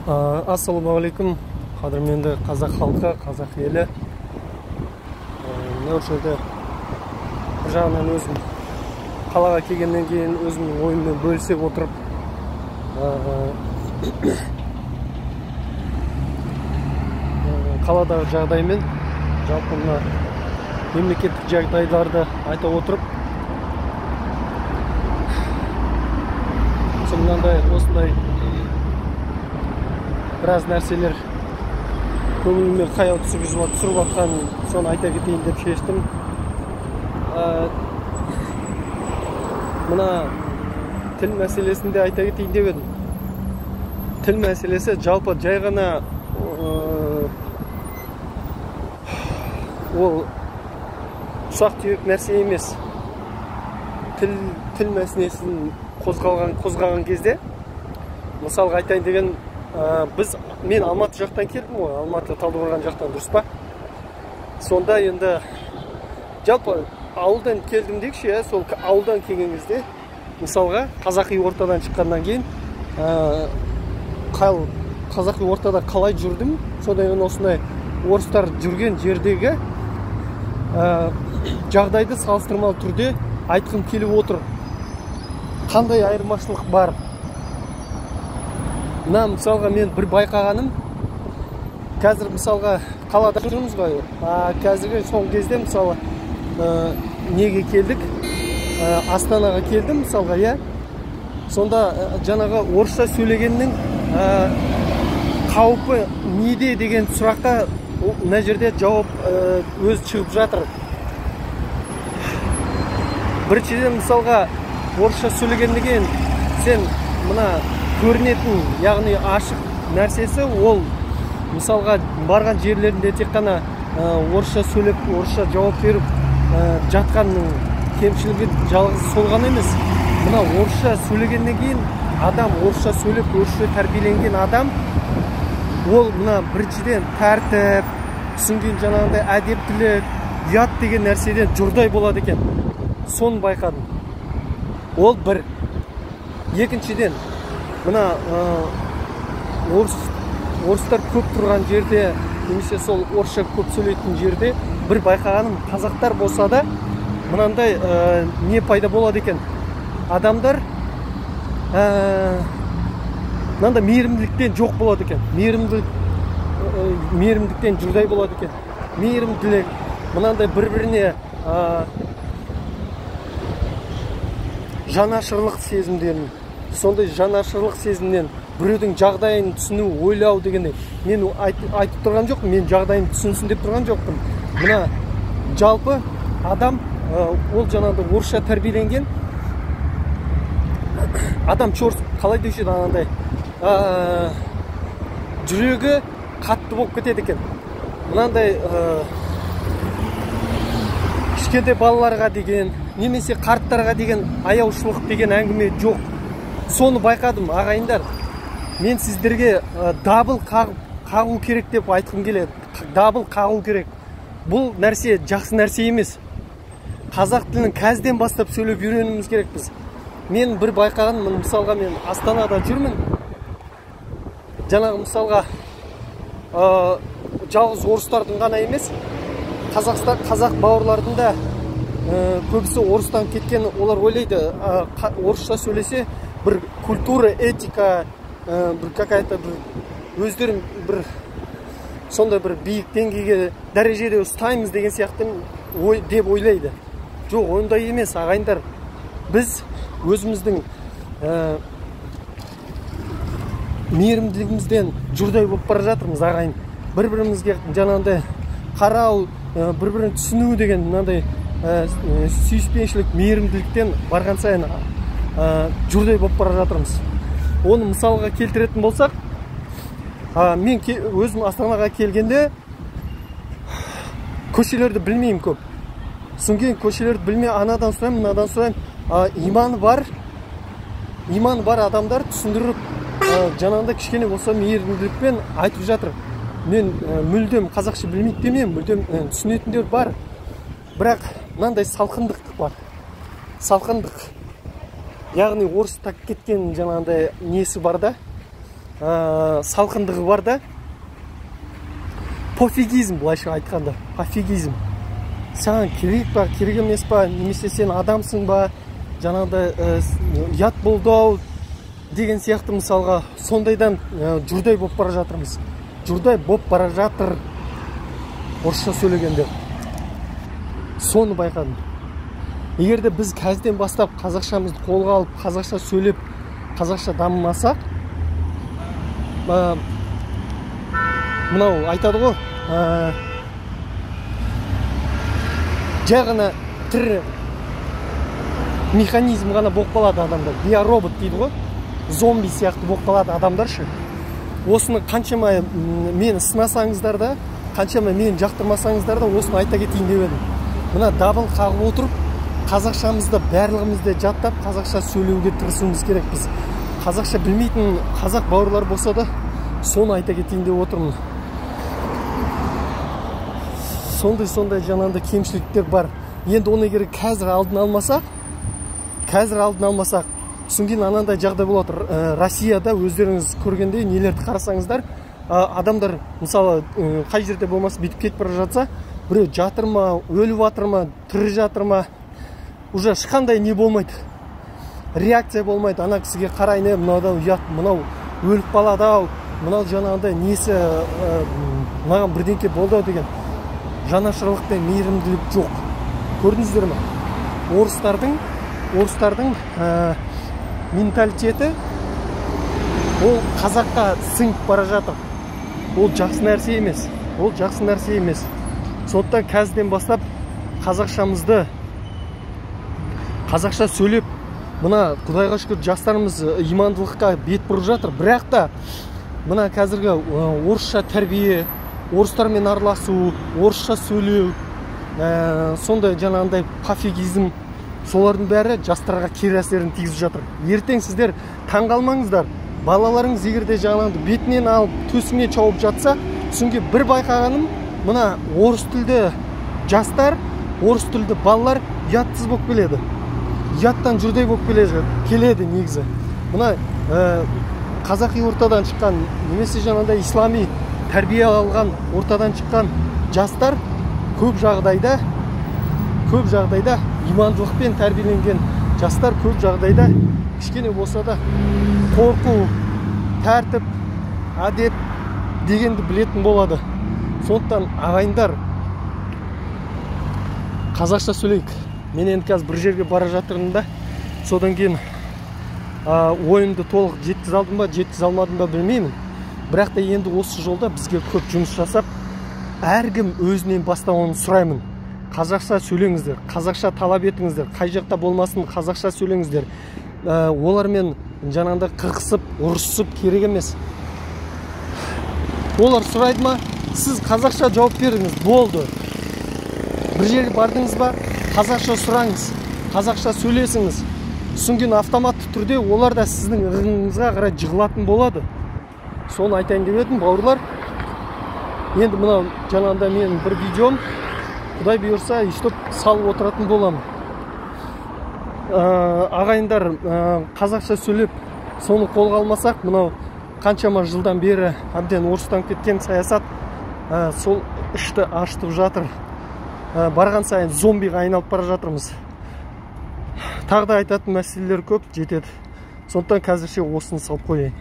Ассалаумағалейкум, қадірменді қазақ халқы, қазақ елі. Осы жерде бір жағынан өзім қалаға келгеннен кейін өзімнің ойыммен бөлісе отырып, қаладағы жағдаймен жалпы мына мемлекеттік жағдайларды айта отырып, осындай біраз нәрселер көңіліме қаяу түсіріп жатқан, соны айта кетейін деп шештім. Мына тіл мәселесінде айта кетейін деп едім. Тіл мәселесі жалпы жай ғана ол ұсақ түйек нәрсе емес. Тіл мәселесін қозғаған кезде, мысалға айтайын деген, мен Алматы жақтан келдім ғой, Алматы Талдықорған жақтан, дұрыс па? Сонда енді жалпы ауылдан келдім дейікші, сол ауылдан келген кезде, мысалға қазақи ортадан шыққаннан кейін, қазақи ортада қалай жүрдім, содан осындай орыстар жүрген жердегі жағдайды салыстырмалы түрде айтқым келіп отыр. Қандай айырмашылық бар? Мына мысалға мен бір байқағаным, қазір мысалға қалада жүрміз ғой, қазіргі соңғы кезде мысалы неге келдік, Астанаға келдім мысалға, иә. Сонда жаңағы орысша сөйлегеннің қаупі неде деген сұраққа мына жерде жауап өз шығып жатыр. Біріншіден мысалға орысша сөйлегендеген сен мына көрінетін, яғни ашық нәрсесі, ол мысалға барған жерлерінде тек қана орысша сөйлеп, орысша жауап беріп жатқанның кемшілігі жалғыз сол ғана емес. Мына орысша сөйлегеннен кейін адам, орысша сөйлеп, орысша тәрбиеленген адам, ол мына біріншіден тәртіп, түсінген жаңағындай әдептілік, ұят деген нәрседен жұрдай болады екен. Соны байқадым. Ол бір. Екіншіден, мына орыстар көп тұрған жерде, немесе сол орысша көп сөйлейтін жерде бір байқағаным, қазақтар болса да мынандай не пайда болады екен? Адамдар мынандай мейірімділіктен жоқ болады екен. Мейірімдіктен жұрдай болады екен. Мейірімділік, мынандай бір-біріне жанашырлық сезімдерін, сондай жанашырлық сезімнен біреудің жағдайын түсіну, ойлау дегенде, мен айтып тұрған жоқпын, мен жағдайын түсінсін деп тұрған жоқпын. Мына жалпы адам, ол жаңағыдай орысша тәрбиеленген адам, қалай деуші еді анандай, жүрегі қатты болып кетеді екен. Мынандай кішкентай балаларға деген, немесе қарттарға деген аяушылық деген әңгіме жоқ. Соны байқадым, ағайындар. Мен сіздерге дабыл қағу керек деп айтқым келеді. Дабыл қағу керек. Бұл нәрсе жақсы нәрсе емес. Қазақ тілін қазірден бастап сөйлеп үйренуіміз керек біз. Мен бір байқағаным, мысалға мен Астанада жүрмін. Жаңағы мысалға жалғыз орыстардың ғана емес, қазақ бауырлардың да көбісі орыстан кеткен, олар ойлайды, орысша сөйлесе бір культура, этика, бір какая-то бір өздерін бір сондай бір биік деңгейге, дәрежеде ұстаймыз деген сияқты деп ойлайды. Жоқ, ондай емес, ағайындар. Біз өзіміздің мейірімділігімізден жұрдай болып бара жатырмыз, ағайын. Бір-бірімізге жаңағындай қарау, бір-бірін түсіну деген мынандай сүйіспеншілік, мейірімділіктен барған сайын жұрдай болып бара жатырмыз. Оны мысалға келтіретін болсақ, мен өзім Астанаға келгенде көшелерді білмеймін көп. Соңген көшелерді білмей, анадан сұраймын, мынадан сұраймын. Иманы бар адамдар түсіндіріп, жаңағында кішкене болса мейірімділікпен айтып жатыр. Мен мүлдем қазақша білмейді демеймін, мүлдем түсінетіндер бар. Бірақ мынандай салқындық бар. Салқындық. Яғни орыс так кеткен жаңағындай несі бар да. салқындығы бар да. Пофигизм, былайша айтқанда, пофигизм. Саған керек па, керек емес па, немесе сен адамсың ба, жаңағыдай ұят болды деген сияқты, мысалға сондайдан жұрдай болып бара жатырмыз. Жұрдай болып бара жатыр орысша сөйлегенде. Соны байқадым. Егерде біз қазірден бастап қазақшамызды қолға алып, қазақша сөйлеп, қазақша дамымасақ, мынау айтады ғой, жай ғана тірі механизм ғана болып қалады адамдар. Биоробот дейді ғой, зомби сияқты болып қалады адамдар ше. Осыны қаншама мені сынасаңыздар да, қаншама мені жақтырмасаңыздар да, осыны айта кетейін деп едім. Мына дабыл қағып отырып, қазақшамызды барлығымызды жаттап, қазақша сөйлеуге тырысуымыз керек біз. Қазақша білмейтін қазақ бауырлар болса да, соны айта кетейін деп отырмын. Сондай жаңағындай кемшіліктер бар. Енді оны егер қазір алдын алмасақ, соңғы анандай жағдай болады. Россияда өздеріңіз көргендей нелерді қарасаңыздар, адамдар мысалы қай жерде болмаса бүйтіп кетіп бара жатса, біреу жатыр ма, өліп жатыр ма, тірі жатыр ма, уже ешқандай не болмайды. Реакция болмайды. Ана кісіге қарай, не мынау ұят, мынау өліп қалады-ау, мынау жаңағындай несі мынаған бірдеңке болды деген жанашырлық пен мейірімділік жоқ. Көрдіңіздер ме? Орыстардың менталитеті ол қазаққа сіңіп бара жатыр. Ол жақсы нәрсе емес. Сондықтан қазірден бастап қазақшамызды қазақша сөйлеп, мына Құдайға шүкір жастарымыз имандылыққа бет бұрып жатыр. Бірақ та мына қазіргі орысша тәрбие, орыстармен араласу, орысша сөйлеу, сондай жаңағындай пофигизм, солардың бәрі жастарға кері әсерін тигізіп жатыр. Ертең сіздер таңғалмаңыздар. Балаларыңыз егерде жаңағындай бетінен алып, төсіңе шауып жатса, түсінге бір байқағаным, мына орыс тілді жастар, орыс тілді балалар ұятсыз болып келеді. Ұяттан жүрдей болып келеді негізі. Мына қазақи ортадан шыққан, немесе жаңағындай ислами тәрбие алған ортадан шыққан жастар көп жағдайда имандылықпен тәрбиеленген жастар көп жағдайда кішкене болса да қорқу, тәртіп, әдеп дегенді білетін болады. Сондықтан ағайындар, қазақша сөйлейік. Мен енді қазір бір жерге бара жатырмын да, содан кейін ойымды толық жеткізе алдым ба, жеткізе алмадым ба білмеймін. Бірақ та енді осы жолда бізге көп жұмыс жасап, әркім өзінен бастауын сұраймын. Қазақша сөйлеңіздер, қазақша талап етіңіздер, қай жақта болмасын қазақша сөйлеңіздер. Олармен жаңағында қырқысып, ұрысып керек емес. Олар сұрайды ма, сіз қазақша жауап беріңіз, болды. Бір жерге бардыңыз ба, қазақша сұраңыз, қазақша сөйлесіңіз. Соңғы автоматты түрде олар да сіздің ығыңызға қарай жығылатын болады. Соны айтайын деп едім, бауырлар. Енді мынау жаңағында менің бір видеом, Құдай бұйырса, өйстіп салып отыратын боламын. Ағайындар, қазақша сөйлеп, соны қолға алмасақ, мынау қаншама жылдан бері әбден орыстанып кеткен саясат сол ішті ашытып жатыр. Барған сайын зомбиға айналып бара жатырмыз. Тағы да айтатын мәселелер көп жетеді. Сондықтан қазірше осыны салып қояйын.